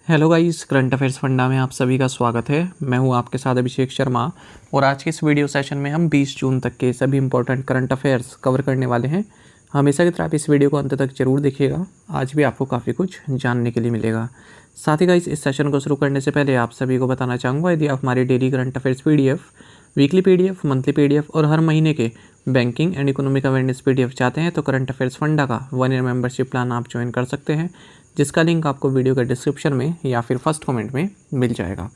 Hello guys, current affairs funda में आप सभी का स्वागत है। मैं हूं आपके साथ अभिषेक शर्मा और आज के इस वीडियो सेशन में हम 20 जून तक के सभी इंपॉर्टेंट करंट अफेयर्स कवर करने वाले हैं। हमेशा की तरह आप इस वीडियो को अंत तक जरूर देखिएगा, आज भी आपको काफ़ी कुछ जानने के लिए मिलेगा। साथ ही गाइस, इस सेशन को शुरू करने से पहले आप सभी को बताना चाहूँगा, यदि आप हमारी daily current affairs PDF, weekly PDF, monthly PDF और हर महीने के banking and economic awareness PDF चाहते हैं तो करंट अफेयर्स फंडा का 1 ईयर मेंबरशिप प्लान आप ज्वाइन कर सकते हैं, जिसका लिंक आपको वीडियो के डिस्क्रिप्शन में या फिर फर्स्ट कमेंट में मिल जाएगा।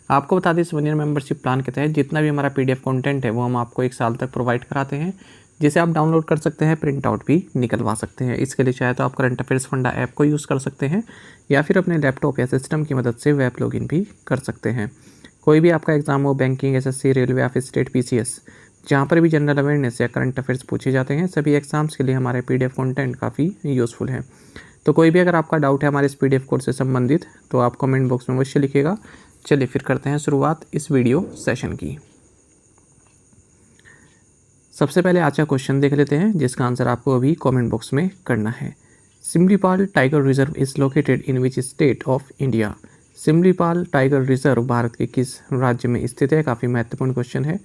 आपको बता दें, इस 1 ईयर मेंबरशिप प्लान के तहत जितना भी हमारा PDF कंटेंट है वो हम आपको 1 साल तक प्रोवाइड कराते हैं, जिसे आप डाउनलोड कर सकते हैं, प्रिंट आउट भी निकलवा सकते हैं। इसके लिए चाहे तो आप करंट अफेयर्स फंडा ऐप को यूज़ कर सकते हैं या फिर अपने लैपटॉप या सिस्टम की मदद से वेब लॉगिन भी कर सकते हैं। कोई भी आपका एग्जाम हो, बैंकिंग, SSC, रेलवे या फिर स्टेट PCS, जहाँ पर भी जनरल अवेयरनेस या करंट अफेयर्स पूछे जाते हैं, सभी एग्जाम्स के लिए हमारे PDF कंटेंट काफ़ी यूज़फुल है। तो कोई भी अगर आपका डाउट है हमारे इस PDF कोर्स से संबंधित तो आप कमेंट बॉक्स में अवश्य लिखिएगा। चलिए फिर करते हैं शुरुआत इस वीडियो सेशन की। सबसे पहले आज का क्वेश्चन देख लेते हैं, जिसका आंसर आपको अभी कमेंट बॉक्स में करना है। Similipal tiger reserve is located in which state of India? Similipal tiger reserve Bharat के किस राज्य में स्थित है? काफ़ी महत्वपूर्ण क्वेश्चन है।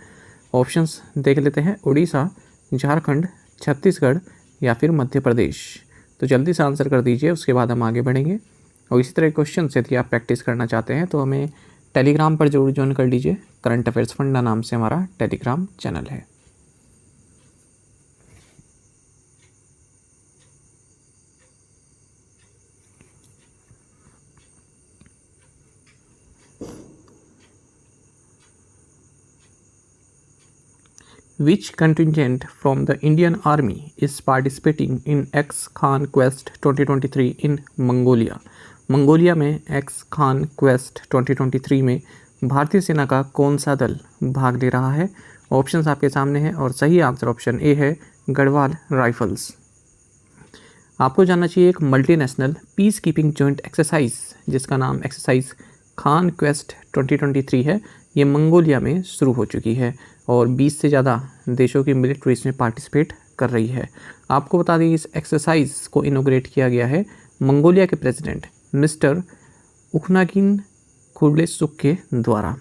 ऑप्शंस देख लेते हैं, उड़ीसा, झारखंड, छत्तीसगढ़ या फिर मध्य प्रदेश। तो जल्दी से आंसर कर दीजिए, उसके बाद हम आगे बढ़ेंगे। और इसी तरह क्वेश्चन से यदि आप प्रैक्टिस करना चाहते हैं तो हमें टेलीग्राम पर जरूर ज्वाइन कर लीजिए। करंट अफेयर्स फंडा नाम से हमारा टेलीग्राम चैनल है। Which contingent from the Indian Army is participating in X-Khan Quest 2023 in Mongolia? Mongolia में X-Khan Quest 2023 में भारतीय सेना का कौन सा दल भाग ले रहा है? ऑप्शंस आपके सामने हैं और सही आंसर ऑप्शन ए है, गढ़वाल राइफल्स। आपको जानना चाहिए, एक multinational peace keeping joint exercise जिसका नाम एक्सरसाइज खान क्वेस्ट 2023 है, ये मंगोलिया में शुरू हो चुकी है और 20 से ज़्यादा देशों की मिलिट्री इसमें पार्टिसिपेट कर रही है। आपको बता दें, इस एक्सरसाइज को इनोग्रेट किया गया है मंगोलिया के प्रेसिडेंट मिस्टर उखनागिन खुर्लेसुक के द्वारा।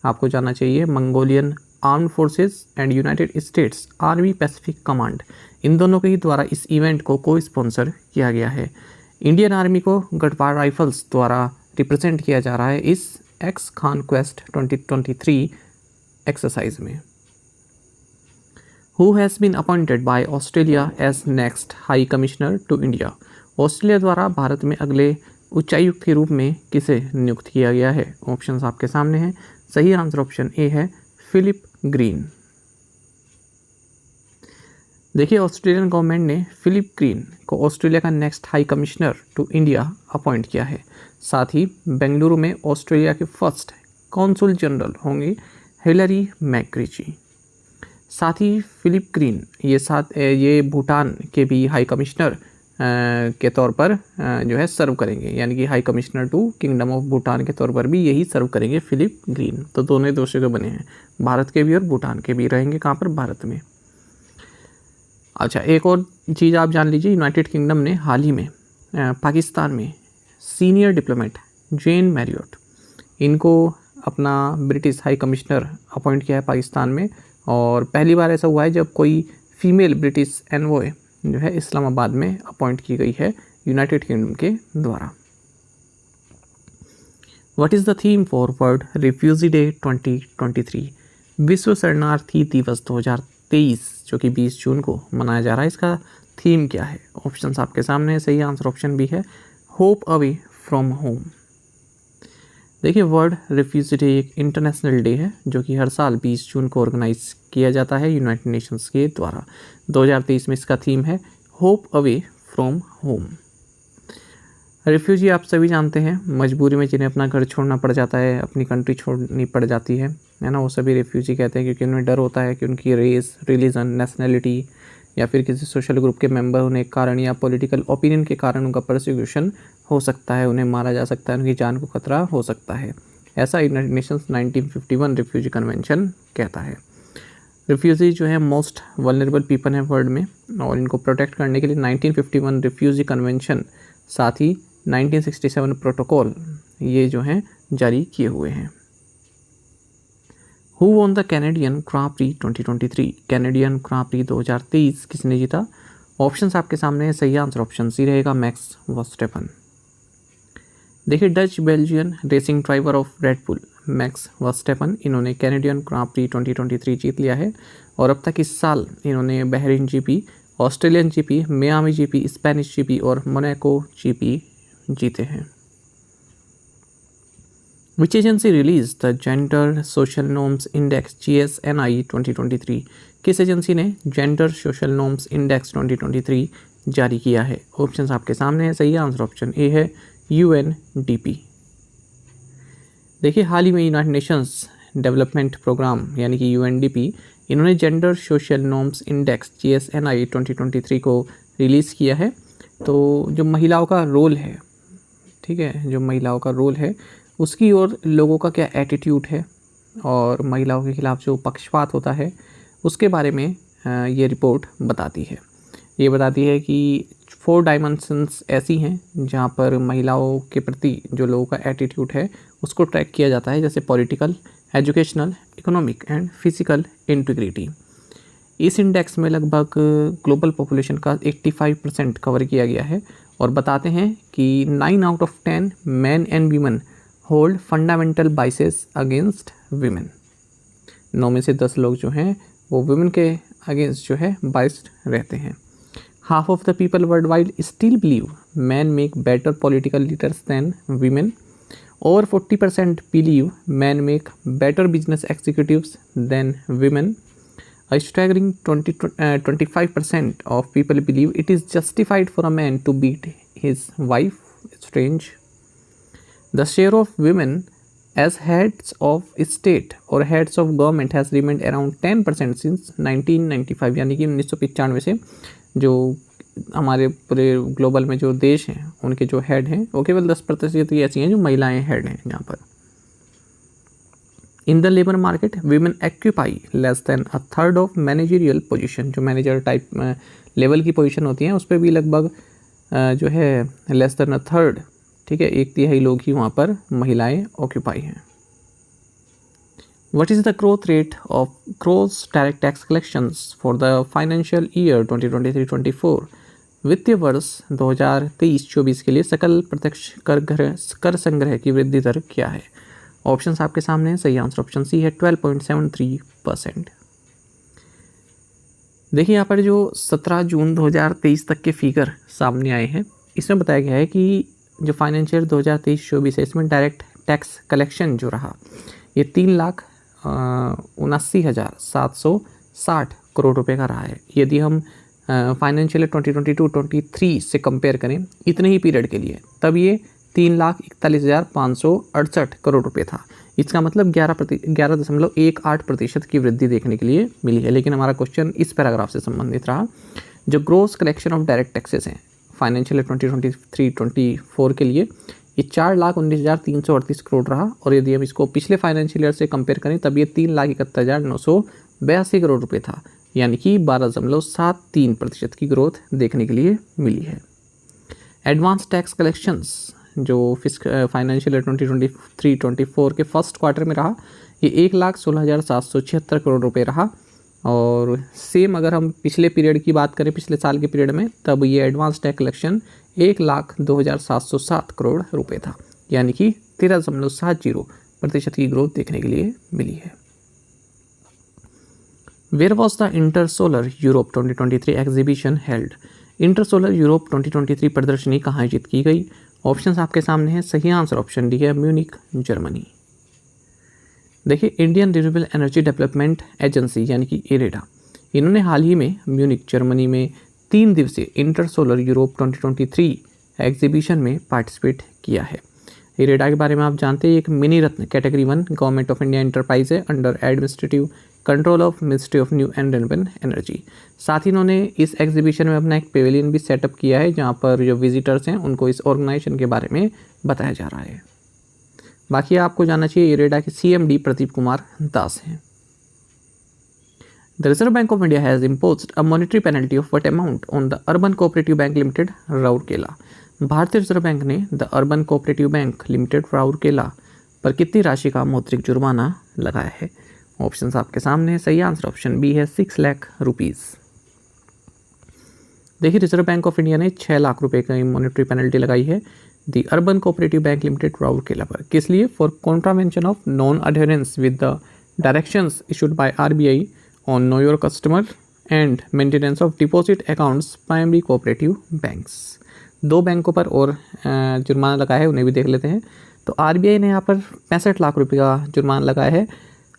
आपको जानना चाहिए, Mongolian armed forces and United States army Pacific command, इन दोनों के ही द्वारा इस इवेंट को स्पॉन्सर किया गया है। इंडियन आर्मी को गढ़वाल राइफल्स द्वारा रिप्रेजेंट किया जा रहा है इस एक्स खान क्वेस्ट 2023 एक्सरसाइज में। Who has been appointed by Australia as next high commissioner to India? Australia द्वारा भारत में अगले उच्चायुक्त के रूप में किसे नियुक्त किया गया है? ऑप्शंस आपके सामने हैं। सही आंसर ऑप्शन ए है, फिलिप ग्रीन। देखिए, ऑस्ट्रेलियन गवर्नमेंट ने फिलिप ग्रीन को ऑस्ट्रेलिया का next high commissioner to India appoint किया है। साथ ही बेंगलुरु में ऑस्ट्रेलिया के फर्स्ट कॉन्सुल जनरल होंगे हिलरी मैक्रिची। साथ ही फिलिप ग्रीन ये भूटान के भी हाई कमिश्नर के तौर पर जो है सर्व करेंगे, यानी कि high commissioner to kingdom of Bhutan के तौर पर भी यही सर्व करेंगे फिलिप ग्रीन। तो दोनों देशों के बने हैं, भारत के भी और भूटान के भी। रहेंगे कहाँ पर? भारत में। अच्छा, एक और चीज़ आप जान लीजिए, यूनाइटेड किंगडम ने हाल ही में पाकिस्तान में सीनियर डिप्लोमेट जेन मैरियट, इनको अपना ब्रिटिश हाई कमिश्नर अपॉइंट किया है पाकिस्तान में। और पहली बार ऐसा हुआ है जब कोई फीमेल ब्रिटिश एनवॉय जो है इस्लामाबाद में अपॉइंट की गई है यूनाइटेड किंगडम के द्वारा। What is the theme for world refugee day 2023? विश्व शरणार्थी दिवस 2023 जो कि 20 जून को मनाया जा रहा है, इसका थीम क्या है? ऑप्शंस आपके सामने है। सही आंसर ऑप्शन बी है, होप अवे फ्रॉम होम। देखिए, वर्ल्ड रिफ्यूजी डे एक इंटरनेशनल डे है जो कि हर साल 20 जून को ऑर्गेनाइज किया जाता है यूनाइटेड नेशंस के द्वारा। 2023 में इसका थीम है hope away from home. Refugee आप सभी जानते हैं, मजबूरी में जिन्हें अपना घर छोड़ना पड़ जाता है, अपनी कंट्री छोड़नी पड़ जाती है ना, वो सभी रिफ्यूजी कहते हैं, क्योंकि उन्हें डर होता है कि उनकी रेस, रिलीजन, नेशनलिटी या फिर किसी सोशल ग्रुप के मेंबर होने के कारण या पॉलिटिकल ओपिनियन के कारण उनका प्रोसिक्यूशन हो सकता है, उन्हें मारा जा सकता है, उनकी जान को खतरा हो सकता है। ऐसा यूनाइटेड नेशंस 1951 रिफ्यूजी कन्वेंशन कहता है। रिफ्यूजी जो है मोस्ट वल्नरेबल पीपल हैं वर्ल्ड में, और इनको प्रोटेक्ट करने के लिए 1951 रिफ्यूजी कन्वेंशन, साथ ही 1967 प्रोटोकॉल ये जो हैं जारी किए हुए हैं। Who won the Canadian grand pre 2023, Canadian grand pre 2023 किसने जीता? ऑप्शंस आपके सामने है, सही आंसर ऑप्शन सी रहेगा, मैक्स वर्स्टेपन। देखिए Dutch Belgian racing driver of Red Bull Max Verstappen, इन्होंने कैनेडियन ग्रां प्री 2023 जीत लिया है और अब तक इस साल इन्होंने Bahrain GP, Australian GP, Miami GP, Spanish GP और मोनाको जीपी जीते हैं। Which agency release the gender social norms index GSNI 2023, किस एजेंसी ने जेंडर सोशल नॉर्म्स इंडेक्स 2023 जारी किया है? ऑप्शंस आपके सामने है, सही आंसर ऑप्शन ए है, UNDP। देखिए हाल ही में यूनाइटेड नेशंस डेवलपमेंट प्रोग्राम यानी कि UNDP, इन्होंने gender social norms index GSNI 2023 को रिलीज़ किया है। तो जो महिलाओं का रोल है, ठीक है, जो महिलाओं का रोल है उसकी और लोगों का क्या एटीट्यूड है और महिलाओं के खिलाफ जो पक्षपात होता है उसके बारे में ये रिपोर्ट बताती है। ये बताती है कि 4 डायमेंशंस ऐसी हैं जहाँ पर महिलाओं के प्रति जो लोगों का एटीट्यूड है उसको ट्रैक किया जाता है, जैसे political, educational, economic and physical integrity. इस इंडेक्स में लगभग ग्लोबल पॉपुलेशन का 85% कवर किया गया है और बताते हैं कि 9 out of 10 man and women hold fundamental biases against women. 9 में से 10 लोग जो हैं वो वुमेन के अगेंस्ट जो है बाइस्ड रहते हैं। Half of the people world wide still believe man make better political leaders than women. Over 40% believe men make better business executives than women. A staggering 25% of people believe it is justified for a man to beat his wife. Strange. The share of women as heads of state or heads of government has remained around 10% since 1995, यानी कि 1995 से जो हमारे पूरे global में जो देश हैं उनके जो हेड हैं वो केवल 10% ही ऐसी हैं जो महिलाएं हेड हैं यहाँ पर। In the labour market women occupy less than a third of managerial position, जो मैनेजर टाइप लेवल की पोजीशन होती हैं उस पर भी लगभग जो है लेस देन अ थर्ड, ठीक है, 1/3 लोग ही वहाँ पर महिलाएं ऑक्यूपाई हैं। What is the growth rate of gross direct tax collections for the financial year 2023-24? वित्तीय वर्ष 2023-24 के लिए सकल प्रत्यक्ष कर संग्रह की वृद्धि दर क्या है? ऑप्शंस आपके सामने हैं, सही आंसर ऑप्शन सी है, 12.73%। देखिए यहाँ पर जो 17 जून 2023 तक के फिगर सामने आए हैं इसमें बताया गया है कि जो फाइनेंशियल 2023-24 है इसमें डायरेक्ट टैक्स कलेक्शन जो रहा ये 3,79,760 करोड़ रुपए का रहा है। यदि हम फाइनेंशियल 2022-23 से कंपेयर करें इतने ही पीरियड के लिए तब ये 3,41,568 करोड़ रुपए था। इसका मतलब 11.18% की वृद्धि देखने के लिए मिली है। लेकिन हमारा क्वेश्चन इस पैराग्राफ से संबंधित रहा, जो gross collection of direct taxes हैं फाइनेंशियल 2023-24 के लिए ये 4,19,338 करोड़ रहा और यदि हम इसको पिछले फाइनेंशियल ईयर से कंपेयर करें तब ये 3,71,982 करोड़ रुपए था, यानी कि 12.73% की ग्रोथ देखने के लिए मिली है। एडवांस टैक्स कलेक्शंस जो फाइनेंशियल ईयर 2023-24 के फर्स्ट क्वार्टर में रहा ये 1,16,776 करोड़ रुपए रहा और सेम अगर हम पिछले पीरियड की बात करें पिछले साल के पीरियड में तब ये एडवांस टैक्स कलेक्शन 1,02,707 करोड़ रुपए था, यानी कि 13.70% की ग्रोथ देखने के लिए मिली है। Where was the Intersolar Europe 2023 exhibition held? Intersolar Europe 2023 प्रदर्शनी कहाँ आयोजित की गई? ऑप्शंस आपके सामने हैं, सही आंसर ऑप्शन डी है, म्यूनिक जर्मनी। देखिए Indian renewable energy development agency यानी कि इरेडा, इन्होंने हाल ही में म्यूनिक जर्मनी में 3 दिवसीय इंटरसोलर यूरोप 2023 एग्जीबिशन में पार्टिसिपेट किया है। इरेडा के बारे में आप जानते हैं एक mini Ratna category 1 government of India enterprise है under administrative control of ministry of new and renewable energy. साथ ही इन्होंने इस एग्जीबिशन में अपना एक पेविलियन भी सेटअप किया है जहाँ पर जो विजिटर्स हैं उनको इस ऑर्गेनाइजेशन के बारे में बताया जा रहा है। बाकी आपको जानना चाहिए इरेडा के CMD प्रदीप कुमार दास हैं। The Reserve Bank of India has imposed a monetary penalty of what amount on the Urban Cooperative Bank Limited, Rourkela? भारतीय रिजर्व बैंक ने the urban cooperative bank limited Rourkela पर कितनी राशि का मौद्रिक जुर्माना लगाया है? ऑप्शन आपके सामने। सही आंसर ऑप्शन बी है 6 लाख रुपीज़। देखिए, रिजर्व बैंक ऑफ इंडिया ने 6 लाख रुपए की मॉनेटरी पेनल्टी लगाई है the urban cooperative bank limited Rourkela पर। किस लिए? For contravention of non adherence with the directions issued by RBI on know your customer and maintenance of deposit accounts primary cooperative banks. 2 बैंकों पर और जुर्माना लगाया है, उन्हें भी देख लेते हैं। तो आरबीआई ने यहाँ पर 65 लाख रुपये का जुर्माना लगाया है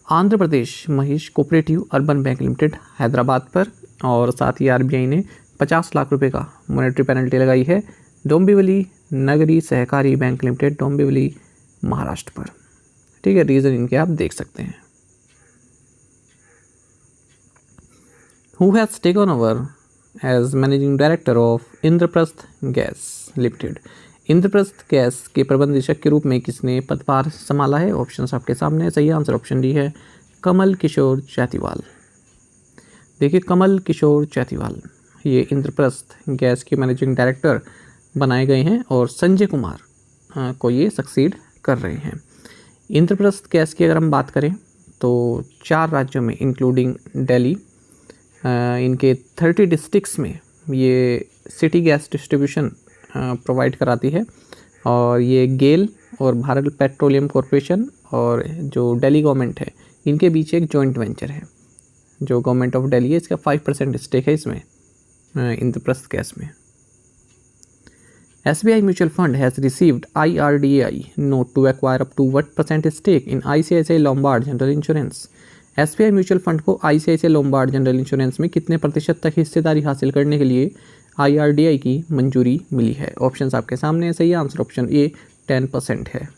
Andhra Pradesh Mahesh cooperative urban bank limited Hyderabad पर, और साथ ही आरबीआई ने 50 लाख रुपए का मॉनेटरी पेनल्टी लगाई है डोंबिवली नगरी सहकारी बैंक लिमिटेड डोंबिवली महाराष्ट्र पर। ठीक है, रीज़न इनके आप देख सकते हैं। Who has taken over as managing director of Indraprastha Gas Limited? Indraprastha Gas के प्रबंध निदेशक के रूप में किसने पदभार संभाला है? ऑप्शंस आपके सामने। सही आंसर ऑप्शन डी है कमल किशोर चैतीवाल। देखिए, कमल किशोर चैतीवाल ये इंद्रप्रस्थ गैस के मैनेजिंग डायरेक्टर बनाए गए हैं और संजय कुमार को ये सक्सीड कर रहे हैं। इंद्रप्रस्थ गैस की अगर हम बात करें तो 4 राज्यों में इंक्लूडिंग दिल्ली, इनके 30 डिस्ट्रिक्ट्स में ये सिटी गैस डिस्ट्रीब्यूशन प्रोवाइड कराती है, और ये गेल और भारत पेट्रोलियम कॉरपोरेशन और जो दिल्ली गवर्नमेंट है इनके बीच एक जॉइंट वेंचर है। जो गवर्नमेंट ऑफ दिल्ली है इसका 5% स्टेक है इसमें इंद्रप्रस्थ गैस में। SBI Mutual Fund has received IRDAI note to acquire up to what % stake in ICICI Lombard General Insurance? SBI mutual fund को ICICI लोम्बार्ड जनरल इंश्योरेंस में कितने प्रतिशत तक हिस्सेदारी हासिल करने के लिए IRDAI की मंजूरी मिली है? ऑप्शंस आपके सामने। सही आंसर ऑप्शन ए 10% है।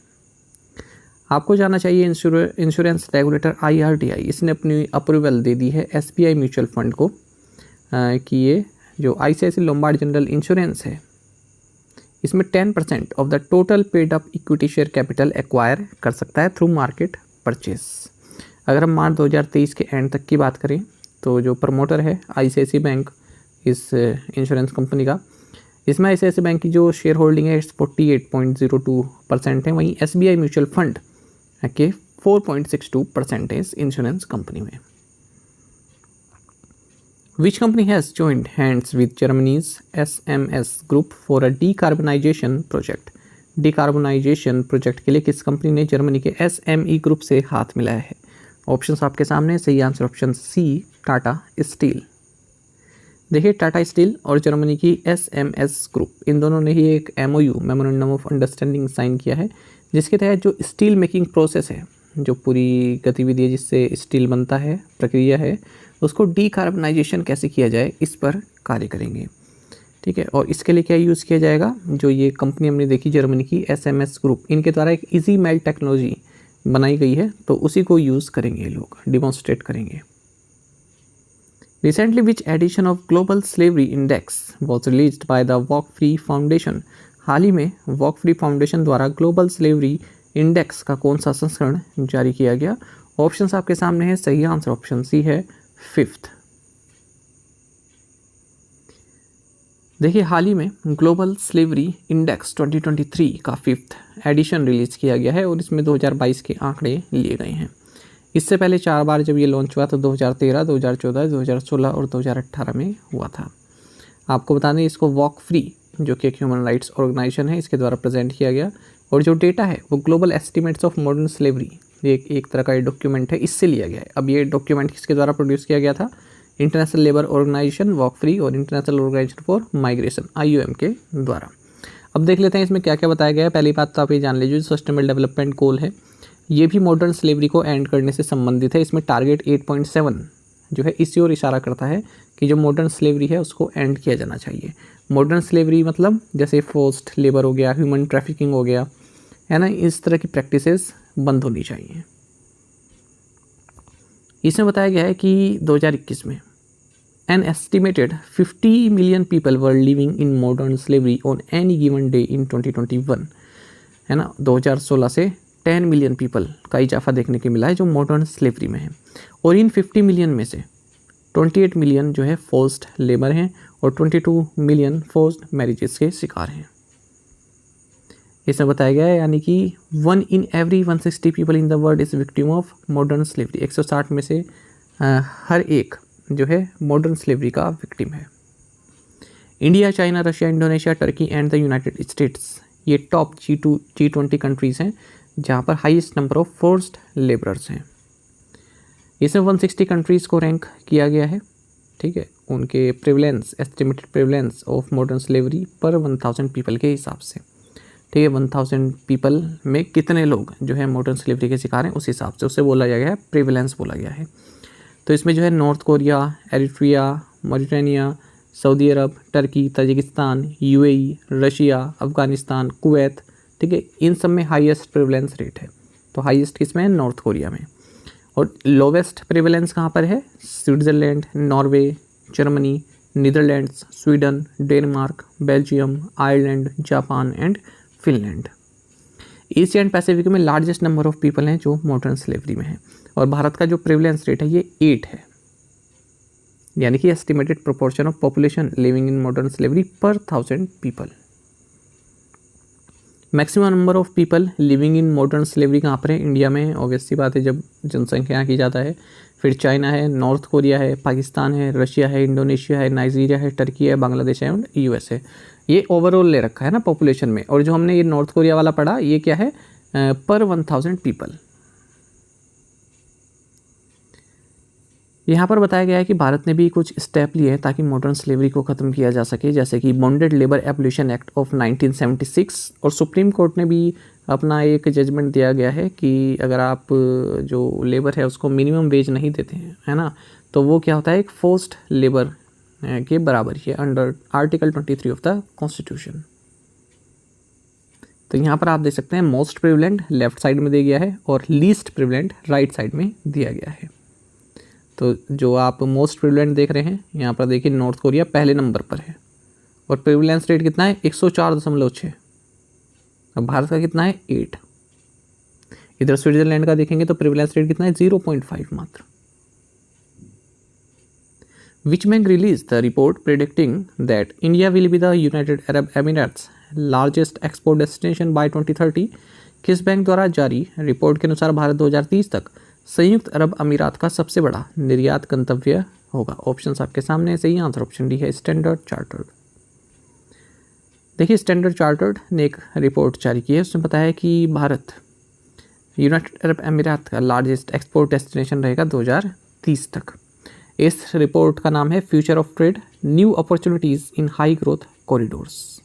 आपको जानना चाहिए इंश्योरेंस रेगुलेटर IRDAI इसने अपनी अप्रूवल दे दी है SBI म्यूचुअल फंड को कि ये जो ICICI लोम्बार्ड जनरल इंश्योरेंस है इसमें 10% of the total paid up equity share capital acquire कर सकता है थ्रू मार्केट परचेस। अगर हम मार्च 2023 के एंड तक की बात करें तो जो प्रमोटर है ICICI बैंक इस इंश्योरेंस कंपनी का, इसमें ICICI बैंक की जो शेयर होल्डिंग है 48.02% है, वहीं SBI म्यूचुअल फंड के 4.62% है इस इंश्योरेंस कंपनी में। Which company has joined hands with Germany's SMS Group for a decarbonization project? Decarbonisation project के लिए किस कंपनी ने जर्मनी के SME ग्रुप से हाथ मिलाया है? ऑप्शंस आपके सामने। सही answer option C Tata Steel. देखिए, टाटा स्टील और जर्मनी की SMS ग्रुप इन दोनों ने ही एक MOU memorandum of understanding sign किया है, जिसके तहत जो स्टील मेकिंग प्रोसेस है, जो पूरी गतिविधि है जिससे स्टील बनता है, प्रक्रिया है, उसको डीकार्बनाइजेशन कैसे किया जाए इस पर कार्य करेंगे। ठीक है, और इसके लिए क्या यूज़ किया जाएगा? जो ये कंपनी हमने देखी जर्मनी की SMS ग्रुप, इनके द्वारा एक इजी मेल्ट टेक्नोलॉजी बनाई गई है, तो उसी को यूज़ करेंगे ये लोग, डिमॉन्स्ट्रेट करेंगे। Recently which edition of global slavery index was released by the walk free foundation? हाल ही में वॉक फ्री फाउंडेशन द्वारा ग्लोबल स्लेवरी इंडेक्स का कौन सा संस्करण जारी किया गया? ऑप्शंस आपके सामने है। सही आंसर ऑप्शन सी है 5th। देखिए, हाल ही में ग्लोबल स्लेवरी इंडेक्स 2023 का 5th एडिशन रिलीज किया गया है और इसमें 2022 के आंकड़े लिए गए हैं। इससे पहले 4 बार जब ये लॉन्च हुआ तो 2013, 2014, 2016 और 2018 में हुआ था। आपको बता दें, इसको वॉक फ्री जो कि एक ह्यूमन राइट्स ऑर्गेनाइजेशन है इसके द्वारा प्रेजेंट किया गया, और जो डेटा है वो global estimates of modern slavery, एक तरह का ये डॉक्यूमेंट है, इससे लिया गया है। अब ये डॉक्यूमेंट किसके द्वारा प्रोड्यूस किया गया था? International labour organisation walk free और international organisation for migration IOM के द्वारा। अब देख लेते हैं इसमें क्या क्या बताया गया है। पहली बात तो आप ये जान लीजिए, सस्टेनेबल डेवलपमेंट गोल है, ये भी मॉडर्न स्लेवरी को एंड करने से संबंधित है। इसमें टारगेट 8.7 जो है इसी ओर इशारा करता है कि जो मॉडर्न स्लेवरी है उसको एंड किया जाना चाहिए। मॉडर्न स्लेवरी मतलब जैसे फोर्स्ड लेबर हो गया, ह्यूमन ट्रैफिकिंग हो गया, है ना, इस तरह की प्रैक्टिसेस बंद होनी चाहिए। इसमें बताया गया है कि 2021 में an estimated 50 million people were living in modern slavery on any given day in 2021, है ना। 2016 से 10 मिलियन पीपल का इजाफा देखने को मिला है जो मॉडर्न स्लेवरी में है, और इन 50 मिलियन में से 28 मिलियन जो है फोर्स्ड लेबर हैं और 22 मिलियन फोर्स्ड मैरिजेस के शिकार हैं। इसमें बताया गया है, यानी कि 1 in every 160 people in the world is victim of modern slavery. 160 में से हर एक जो है मॉडर्न स्लेवरी का विक्टिम है। India, China, Russia, Indonesia, Turkey and the United states, ये टॉप G20 कंट्रीज़ हैं जहाँ पर highest number of forced labourers हैं। इसमें 160 कंट्रीज़ को रैंक किया गया है, ठीक है, उनके prevalence, estimated prevalence of modern slavery पर 1000 पीपल के हिसाब से, ठीक है। 1000 पीपल में कितने लोग जो है मॉडर्न स्लेवरी के शिकार हैं उस हिसाब से उससे बोला गया है, प्रिवलेंस बोला गया है। तो इसमें जो है North Korea, Eritrea, Mauritania, Saudi Arabia, Turkey, Tajikistan, UAE, Russia, Afghanistan, Kuwait, ठीक है, इन सब में हाईएस्ट प्रिवलेंस रेट है। तो हाईएस्ट किस में है? नॉर्थ कोरिया में। और लोवेस्ट प्रिवलेंस कहाँ पर है? Switzerland, Norway, Germany, Netherlands, Sweden, Denmark, Belgium, Ireland, Japan and Finland. Asia and Pacific में लार्जेस्ट नंबर ऑफ पीपल हैं जो मॉडर्न स्लेवरी में है। और भारत का जो प्रिवलेंस रेट है ये 8 है, यानी कि estimated proportion of population living in modern slavery पर 1000 people. Maximum number of people living in modern slavery कहाँ पर है? इंडिया में। ऑब्वियस सी बात है जब जनसंख्या की ज़्यादा है। फिर चाइना है, नॉर्थ कोरिया है, पाकिस्तान है, रशिया है, इंडोनेशिया है, नाइजीरिया है, टर्की है, बांग्लादेश है और US है। ये ओवरऑल ले रखा है ना पॉपुलेशन में। और जो हमने ये नॉर्थ कोरिया वाला पढ़ा ये क्या है? पर 1000 पीपल। यहाँ पर बताया गया है कि भारत ने भी कुछ स्टेप लिए हैं ताकि मॉडर्न स्लेवरी को ख़त्म किया जा सके, जैसे कि bonded labour abolition act of 1976। और सुप्रीम कोर्ट ने भी अपना एक जजमेंट दिया गया है कि अगर आप जो लेबर है उसको मिनिमम वेज नहीं देते हैं, है ना, तो वो क्या होता है? एक फोर्स्ड लेबर के बराबर ही है under article 23 of the constitution. तो यहाँ पर आप देख सकते हैं मोस्ट प्रिवलेंट लेफ्ट साइड में दिया गया है और लीस्ट प्रिवलेंट राइट साइड में दिया गया है। तो जो आप मोस्ट प्रिवलेंट देख रहे हैं यहाँ पर देखिए नॉर्थ कोरिया पहले नंबर पर है और प्रिवलेंस रेट कितना है? 104.6। अब भारत का कितना है? 8। इधर स्विट्जरलैंड का देखेंगे तो प्रिवलेंस रेट कितना है? 0.5 मात्र। Which bank release the report predicting that India will be the United Arab Emirates largest export destination by 2030? किस बैंक द्वारा जारी रिपोर्ट के अनुसार भारत 2030 तक संयुक्त अरब अमीरात का सबसे बड़ा निर्यात गंतव्य होगा? ऑप्शंस आपके सामने। सही आंसर ऑप्शन डी है, स्टैंडर्ड चार्टर्ड। देखिए स्टैंडर्ड चार्टर्ड ने एक रिपोर्ट जारी की है, उसमें बताया है कि भारत यूनाइटेड अरब अमीरात का लार्जेस्ट एक्सपोर्ट डेस्टिनेशन रहेगा 2030 तक। इस रिपोर्ट का नाम है future of trade, new opportunities in high growth corridors.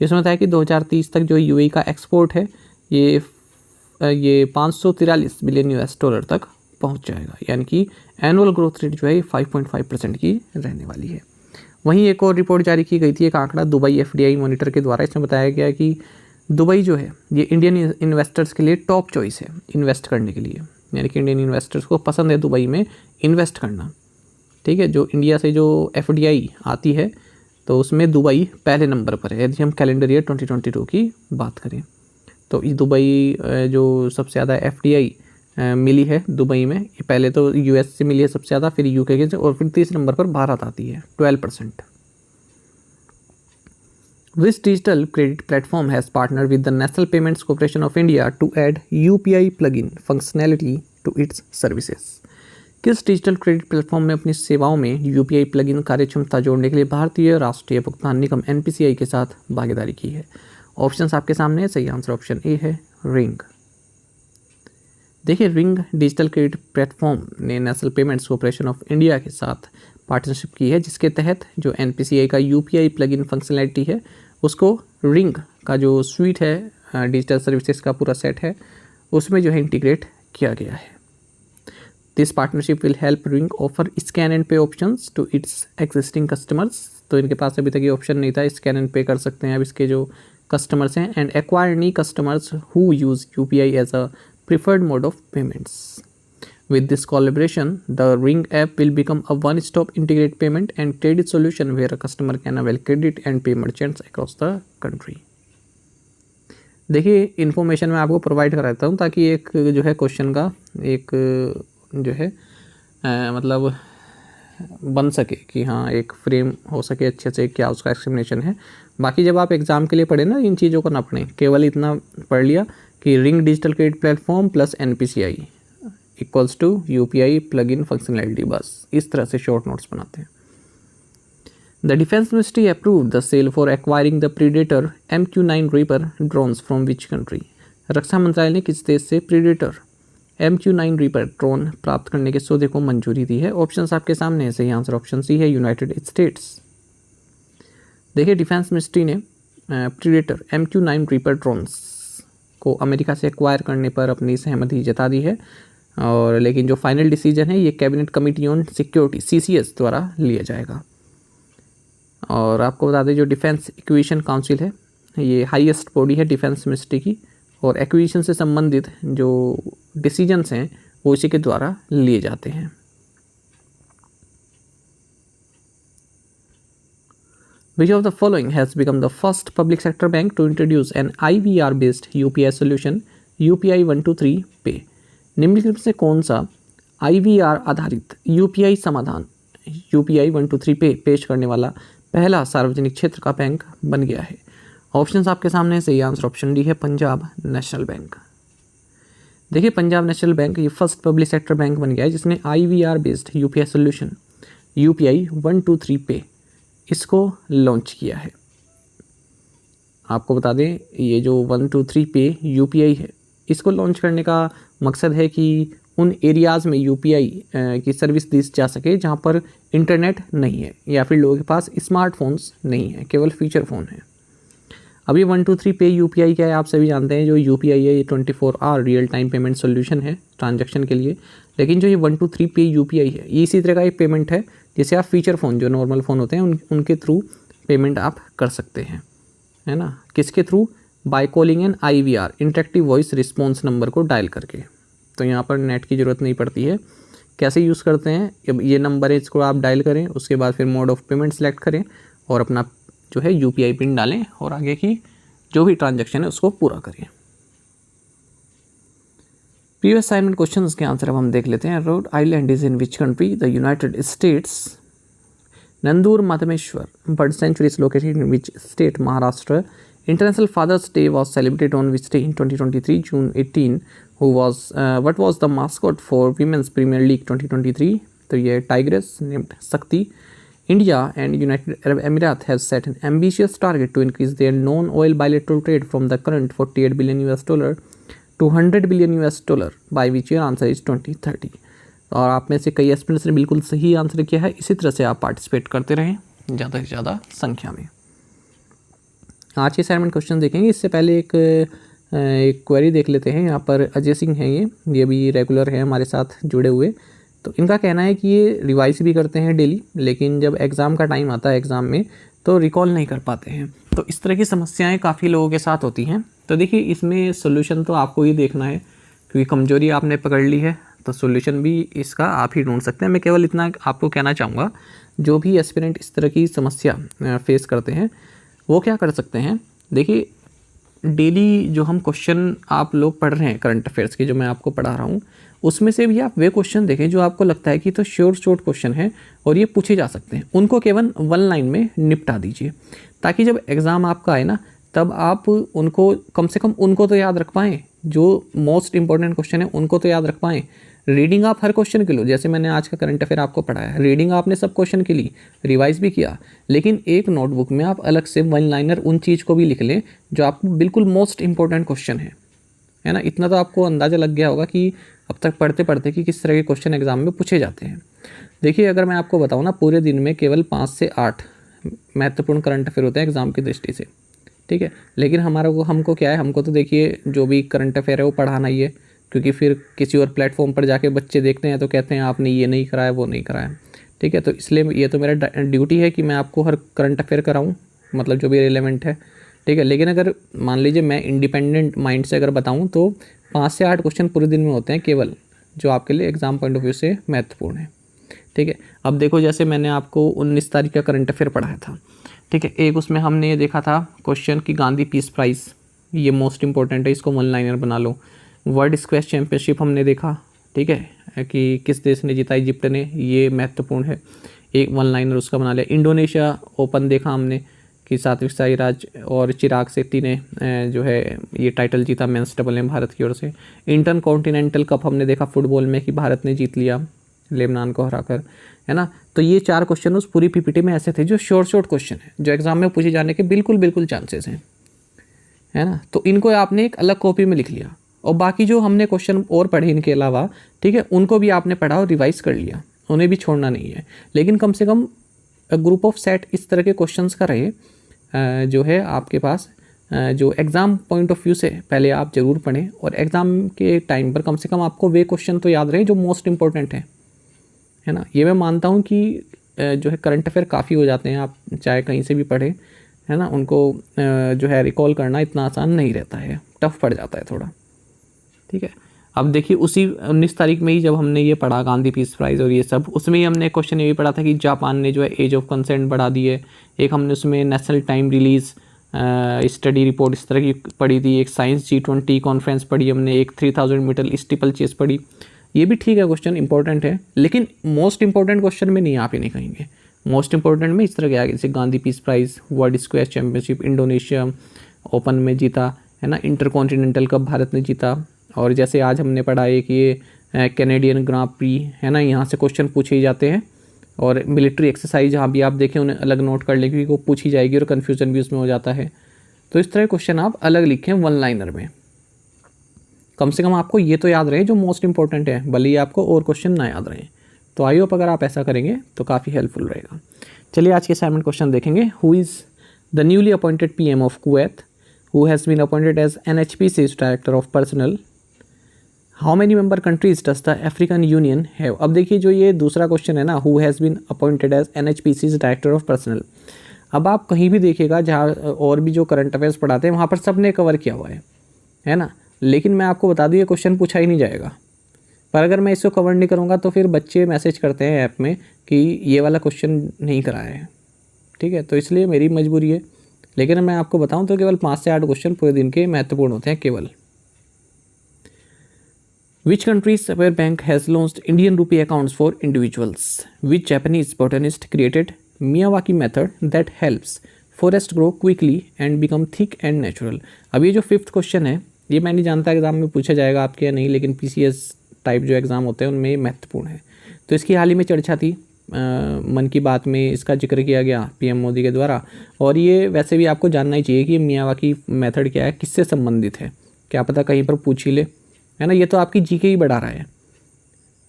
इसमें बताया कि 2030 तक जो UAE का एक्सपोर्ट है ये 543 बिलियन US तक पहुंच जाएगा, यानी कि एनुअल ग्रोथ रेट जो है 5.5% की रहने वाली है। वहीं एक और रिपोर्ट जारी की गई थी, एक आंकड़ा दुबई FDI मॉनिटर के द्वारा। इसमें बताया गया कि दुबई जो है ये इंडियन इन्वेस्टर्स के लिए टॉप चॉइस है इन्वेस्ट करने के लिए, यानी कि इंडियन इन्वेस्टर्स को पसंद है दुबई में इन्वेस्ट करना, ठीक है। जो इंडिया से जो FDI आती है तो उसमें दुबई पहले नंबर पर है यदि हम कैलेंडर ईयर 2022 की बात करें। तो इस दुबई जो सबसे ज़्यादा FDI मिली है दुबई में, ये पहले तो US से मिली है सबसे ज़्यादा, फिर UK के से, और फिर तीसरे नंबर पर भारत आती है 12%। Which digital credit platform has partnered with the National Payments Corporation of India to add UPI plugin functionality to its services? किस डिजिटल क्रेडिट प्लेटफॉर्म में अपनी सेवाओं में UPI प्लगइन कार्यक्षमता जोड़ने के लिए भारतीय राष्ट्रीय भुगतान निगम NPCI के साथ भागीदारी की है? ऑप्शंस आपके सामने है। सही आंसर ऑप्शन ए है, रिंग। देखिए रिंग डिजिटल क्रेडिट प्लेटफॉर्म ने national payments corporation of India के साथ पार्टनरशिप की है, जिसके तहत जो NPCI का UPI प्लगइन फंक्शनैलिटी है उसको रिंग का जो स्वीट है डिजिटल सर्विसेज का पूरा सेट है उसमें जो है इंटीग्रेट किया गया है। This partnership will help ring offer scan and pay options to its existing customers. तो इनके पास अभी तक ये ऑप्शन नहीं था, स्कैन एंड पे कर सकते हैं अब इसके जो कस्टमर्स हैं, and acquire new customers who use UPI as a preferred mode of payments. With this collaboration, the Ring app will become a one-stop integrated payment and credit solution where a customer can avail credit and pay merchants across the country. देखिए information मैं आपको provide कराता हूँ ताकि एक जो है question का एक जो है मतलब बन सके कि हाँ एक फ्रेम हो सके अच्छे से क्या उसका एक्सप्लेनेशन है। बाकी जब आप एग्ज़ाम के लिए पढ़े ना, इन चीज़ों को ना पढ़ें, केवल इतना पढ़ लिया कि ring digital credit platform plus NPCI equals to UPI plug in functionality, बस इस तरह से शॉर्ट नोट्स बनाते हैं। The defence ministry approve the sale for acquiring the predator MQ-9 reaper drones from which country. रक्षा मंत्रालय ने किस देश से प्रीडेटर MQ-9 रीपर ड्रोन प्राप्त करने के सौदे को मंजूरी दी है। ऑप्शंस आपके सामने है, सही आंसर ऑप्शन सी है, यूनाइटेड स्टेट्स। देखिए डिफेंस मिनिस्ट्री ने प्रीडेटर MQ-9 रीपर ड्रोन्स को अमेरिका से एक्वायर करने पर अपनी सहमति जता दी है, और लेकिन जो फाइनल डिसीजन है ये cabinet committee on security CCS द्वारा लिया जाएगा। और आपको बता दें जो डिफेंस एक्विजिशन काउंसिल है ये हाईएस्ट बॉडी है डिफेंस मिनिस्ट्री की, और एक्विजिशन से संबंधित जो डिसीजंस हैं वो इसी के द्वारा लिए जाते हैं। Which of the following has become the first public sector bank to introduce an IVR based UPI solution UPI 123 Pay? निम्नलिखित में से कौन सा IVR आधारित UPI समाधान UPI 123 Pay पेश करने वाला पहला सार्वजनिक क्षेत्र का बैंक बन गया है? ऑप्शंस आपके सामने, सही आंसर ऑप्शन डी है, पंजाब नेशनल बैंक। देखिए पंजाब नेशनल बैंक ये फर्स्ट पब्लिक सेक्टर बैंक बन गया है जिसने IVR based UPI solution UPI 123 पे इसको लॉन्च किया है। आपको बता दें ये जो 123 पे UPI है इसको लॉन्च करने का मकसद है कि उन एरियाज़ में UPI की सर्विस दी जा सके जहाँ पर इंटरनेट नहीं है या फिर लोगों के पास स्मार्टफोन्स नहीं है, केवल फीचर फ़ोन है। अभी 123 पे UPI क्या है आप सभी जानते हैं। जो UPI है ये 24 hour real time payment solution है ट्रांजैक्शन के लिए, लेकिन जो ये 123 पे UPI है ये इसी तरह का एक पेमेंट है जिसे आप फीचर फ़ोन जो नॉर्मल फ़ोन होते हैं उनके थ्रू पेमेंट आप कर सकते हैं, है ना। किसके through? By calling an IVR interactive voice response number को डायल करके। तो यहाँ पर नेट की ज़रूरत नहीं पड़ती है। कैसे यूज़ करते हैं? ये नंबर है इसको आप डायल करें, उसके बाद फिर मोड ऑफ पेमेंट सेलेक्ट करें और अपना जो है UPI पिन डालें और आगे की जो भी ट्रांजैक्शन है उसको पूरा करें। प्रीवियस असाइनमेंट क्वेश्चंस के आंसर अब हम देख लेते हैं। Rhode Island is in which country? The United States. Nandur Madhmeshwar bird sanctuary is located in which state? Maharashtra. International fathers day was celebrated on which day in 2023? June 18. What was the mascot for Women's Premier League 2023? तो ये tigress named शक्ति। India and United Arab Emirates have set an ambitious target to increase their non-oil bilateral trade from the current $48 billion to $100 billion by which year? Answer is 2030। और आप में से कई aspirants ने बिल्कुल सही आंसर किया है। इसी तरह से आप पार्टिसिपेट करते रहें ज़्यादा से ज़्यादा संख्या में। आज के असाइनमेंट क्वेश्चन देखेंगे। इससे पहले एक क्वेरी देख लेते हैं। यहाँ पर अजय सिंह हैं, ये भी रेगुलर हैं हमारे साथ जुड़े हुए। तो इनका कहना है कि ये रिवाइज भी करते हैं डेली, लेकिन जब एग्ज़ाम का टाइम आता है एग्ज़ाम में तो रिकॉल नहीं कर पाते हैं। तो इस तरह की समस्याएं काफ़ी लोगों के साथ होती हैं। तो देखिए इसमें सोल्यूशन तो आपको ही देखना है, क्योंकि कमजोरी आपने पकड़ ली है तो सोल्यूशन भी इसका आप ही ढूंढ सकते हैं। मैं केवल इतना आपको कहना चाहूँगा, जो भी एस्पिरेंट इस तरह की समस्या फेस करते हैं वो क्या कर सकते हैं। देखिए डेली जो हम क्वेश्चन आप लोग पढ़ रहे हैं करंट अफेयर्स के, जो मैं आपको पढ़ा रहा हूँ, उसमें से भी आप वे क्वेश्चन देखें जो आपको लगता है कि तो शॉर्ट क्वेश्चन है और ये पूछे जा सकते हैं, उनको केवल 1 लाइन में निपटा दीजिए, ताकि जब एग्ज़ाम आपका आए ना तब आप उनको कम से कम उनको तो याद रख पाएँ, जो मोस्ट इंपॉर्टेंट क्वेश्चन है उनको तो याद रख पाएँ। रीडिंग आप हर क्वेश्चन के लो, जैसे मैंने आज का करंट अफेयर आपको पढ़ाया, रीडिंग आपने सब क्वेश्चन के ली, रिवाइज भी किया, लेकिन एक नोटबुक में आप अलग से 1 लाइनर उन चीज़ को भी लिख लें जो आपको बिल्कुल मोस्ट इंपॉर्टेंट क्वेश्चन है ना। इतना तो आपको अंदाज़ा लग गया होगा कि अब तक पढ़ते पढ़ते कि किस तरह के क्वेश्चन एग्जाम में पूछे जाते हैं। देखिए अगर मैं आपको बताऊँ ना, पूरे दिन में केवल 5 से 8 महत्वपूर्ण करंट अफेयर होते हैं एग्जाम की दृष्टि से, ठीक है। लेकिन हमको क्या है, हमको तो देखिए जो भी करंट अफेयर है वो पढ़ाना ही है, क्योंकि फिर किसी और प्लेटफॉर्म पर जाके बच्चे देखते हैं तो कहते हैं आपने ये नहीं कराया वो नहीं कराया, ठीक है। तो इसलिए ये तो मेरा ड्यूटी है कि मैं आपको हर करंट अफेयर कराऊं, मतलब जो भी रिलेवेंट है, ठीक है। लेकिन अगर मान लीजिए मैं इंडिपेंडेंट माइंड से अगर बताऊं तो 5 से 8 क्वेश्चन पूरे दिन में होते हैं केवल, जो आपके लिए एग्जाम पॉइंट ऑफ व्यू से महत्वपूर्ण है, ठीक है। अब देखो जैसे मैंने आपको 19 तारीख का करंट अफेयर पढ़ाया था, ठीक है। एक उसमें हमने ये देखा था क्वेश्चन कि गांधी पीस प्राइज़, ये मोस्ट इंपॉर्टेंट है, इसको 1 लाइनर बना लो। वर्ल्ड स्क्वैश चैम्पियनशिप हमने देखा, ठीक है, कि किस देश ने जीता, इजिप्ट ने, ये महत्वपूर्ण है, एक वन लाइनर उसका बना लिया। इंडोनेशिया ओपन देखा हमने कि सात्विक साईराज और चिराग शेट्टी ने जो है ये टाइटल जीता मेंस डबल में भारत की ओर से। इंटर कॉन्टिनेंटल कप हमने देखा फुटबॉल में कि भारत ने जीत लिया लेबनान को हराकर, है ना। तो ये 4 क्वेश्चन उस पूरी पीपीटी में ऐसे थे जो शॉर्ट क्वेश्चन है, जो एग्जाम में पूछे जाने के बिल्कुल चांसेस हैं, है ना। तो इनको आपने एक अलग कॉपी में लिख लिया और बाकी जो हमने क्वेश्चन और पढ़े इनके अलावा, ठीक है, उनको भी आपने पढ़ा और रिवाइज कर लिया, उन्हें भी छोड़ना नहीं है। लेकिन कम से कम ग्रुप ऑफ सेट इस तरह के क्वेश्चंस का रहे जो है आपके पास, जो एग्ज़ाम पॉइंट ऑफ व्यू से पहले आप ज़रूर पढ़ें और एग्ज़ाम के टाइम पर कम से कम आपको वे क्वेश्चन तो याद रहे जो मोस्ट इंपॉर्टेंट है ना। ये मैं मानता हूँ कि जो है करंट अफेयर काफ़ी हो जाते हैं, आप चाहे कहीं से भी पढ़ें, है ना, उनको जो है रिकॉल करना इतना आसान नहीं रहता है, टफ पड़ जाता है थोड़ा, ठीक है। अब देखिए उसी 19 तारीख में ही जब हमने ये पढ़ा गांधी पीस प्राइज़ और ये सब, उसमें ही हमने क्वेश्चन ये भी पढ़ा था कि जापान ने जो है एज ऑफ कंसेंट बढ़ा दी है। एक हमने उसमें national time release study report इस तरह की पढ़ी थी। एक साइंस G20 कॉन्फ्रेंस पढ़ी हमने। एक 3000 मीटर स्टीपल चेस पढ़ी। ये भी ठीक है, क्वेश्चन इंपॉर्टेंट है, लेकिन मोस्ट इंपॉर्टेंट क्वेश्चन में नहीं, आप ही नहीं कहेंगे। मोस्ट इंपॉर्टेंट में इस तरह के आगे, जैसे Gandhi peace prize, world squash championship Indonesia open में जीता, है ना, इंटर कॉन्टिनेंटल कप भारत ने जीता। और जैसे आज हमने पढ़ा है कि ये कैनेडियन ग्रां प्री, है ना, यहाँ से क्वेश्चन पूछे ही जाते हैं। और मिलिट्री एक्सरसाइज जहाँ भी आप देखें उन्हें अलग नोट कर लें, क्योंकि वो पूछी जाएगी और कन्फ्यूजन भी उसमें हो जाता है। तो इस तरह क्वेश्चन आप अलग लिखें वन लाइनर में, कम से कम आपको ये तो याद रहे जो मोस्ट इंपॉर्टेंट है, भले ही आपको और क्वेश्चन ना याद रहें। तो आई होप अगर आप ऐसा करेंगे तो काफ़ी हेल्पफुल रहेगा। चलिए आज के असाइनमेंट क्वेश्चन देखेंगे। Who is the newly appointed PM of Kuwait, who has been appointed as NHPC's director of personnel, how many member countries does the African Union have. अब देखिए जो ये दूसरा क्वेश्चन है ना, who has been appointed as NHPC's director of personnel, अब आप कहीं भी देखिएगा जहाँ और भी जो करंट अफेयर्स पढ़ाते हैं वहाँ पर सब ने कवर किया हुआ है ना। लेकिन मैं आपको बता दूँ ये क्वेश्चन पूछा ही नहीं जाएगा, पर अगर मैं इसको कवर नहीं करूँगा तो फिर बच्चे मैसेज करते हैं ऐप में कि ये वाला क्वेश्चन नहीं कराया है, ठीक है। तो इसलिए मेरी मजबूरी है, लेकिन मैं आपको बताऊँ तो केवल 5 से 8 क्वेश्चन पूरे दिन के महत्वपूर्ण होते हैं केवल। Which country's Saber Bank has launched Indian rupee accounts for individuals? Which Japanese botanist created Miyawaki method that helps forest grow quickly and become thick and natural? अब ये जो 5th क्वेश्चन है ये मैं नहीं जानता एग्जाम में पूछा जाएगा आपके या नहीं, लेकिन PCS टाइप जो एग्ज़ाम होते हैं उनमें महत्वपूर्ण है। तो इसकी हाल ही में चर्चा थी, मन की बात में इसका जिक्र किया गया PM मोदी के द्वारा। और ये वैसे भी आपको जानना ही चाहिए कि मियावाकी मेथड क्या है, किससे संबंधित है, क्या पता कहीं पर पूछ ही ले, है ना। ये तो आपकी जीके ही बढ़ा रहा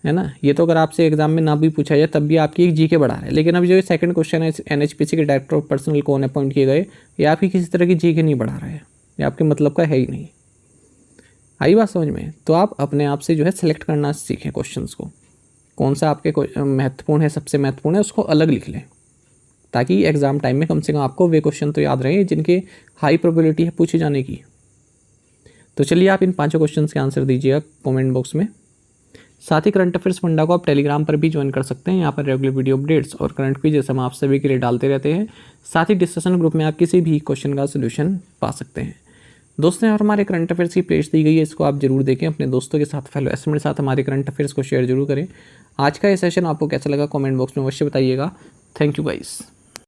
है ना। ये तो अगर आपसे एग्जाम में ना भी पूछा जाए तब भी आपकी एक जीके बढ़ा रहा है। लेकिन अब जो सेकंड क्वेश्चन है NHPC के डायरेक्टर ऑफ पर्सनल कौन अपॉइंट किए गए, ये आपकी किसी तरह की जीके नहीं बढ़ा रहा है, ये आपके मतलब का है ही नहीं। आई बात समझ में? तो आप अपने आप से जो है सेलेक्ट करना सीखें क्वेश्चंस को, कौन सा आपके महत्वपूर्ण है, सबसे महत्वपूर्ण है, उसको अलग लिख लें, ताकि एग्ज़ाम टाइम में कम से कम आपको वे क्वेश्चन तो याद रहे जिनके हाई प्रोबेबिलिटी है पूछे जाने की। तो चलिए आप इन 5 क्वेश्चंस के आंसर दीजिएगा कमेंट बॉक्स में। साथ ही करंट अफेयर्स फंडा को आप टेलीग्राम पर भी ज्वाइन कर सकते हैं। यहाँ पर रेगुलर वीडियो अपडेट्स और करंट क्विज़ हम आप सभी के लिए डालते रहते हैं। साथ ही डिस्कशन ग्रुप में आप किसी भी क्वेश्चन का सोल्यूशन पा सकते हैं। दोस्तों और हमारे करंट अफेयर्स की प्लेलिस्ट दी गई है, इसको आप जरूर देखें, अपने दोस्तों के साथ, फेलो एस्टूडेंट के साथ हमारे करंट अफेयर्स को शेयर जरूर करें। आज का ये सेशन आपको कैसा लगा कमेंट बॉक्स में अवश्य बताइएगा। Thank you guys.